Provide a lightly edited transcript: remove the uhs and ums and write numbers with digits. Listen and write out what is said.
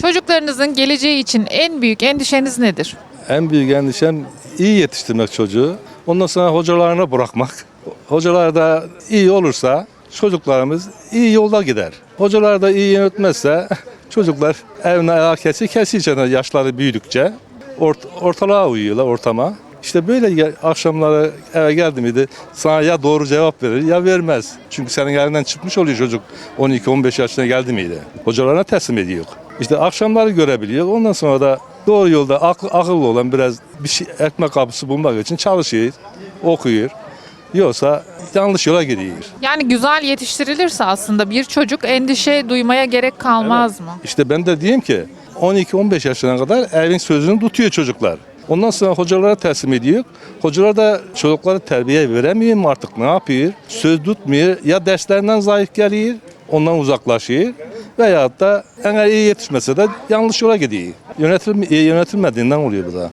Çocuklarınızın geleceği için en büyük endişeniz nedir? En büyük endişem iyi yetiştirmek çocuğu. Ondan sonra hocalarına bırakmak. Hocalar da iyi olursa çocuklarımız iyi yolda gider. Hocalar da iyi yönetmezse çocuklar evine ayağı kesince yaşları büyüdükçe ortalığa uyuyorlar, ortama. İşte böyle akşamları eve geldi miydi sana ya doğru cevap verir ya vermez. Çünkü senin elinden çıkmış oluyor çocuk 12-15 yaşına geldi miydi. Hocalarına teslim ediyor. İşte akşamları görebiliyor. Ondan sonra da doğru yolda akıllı olan biraz bir şey, ekmek kapısı bulmak için çalışıyor, okuyor. Yoksa yanlış yola gidiyor. Yani güzel yetiştirilirse aslında bir çocuk endişe duymaya gerek kalmaz mı? İşte ben de diyeyim ki 12-15 yaşına kadar evin sözünü tutuyor çocuklar. Ondan sonra hocalara teslim ediyor. Hocalar da çocuklara terbiye veremiyor mu artık ne yapıyor? Söz tutmuyor ya derslerinden zayıf geliyor ondan uzaklaşıyor. Veyahut da eğer iyi yetişmese de yanlış yola gidiyor. Yönetilmediğinden oluyor bu da.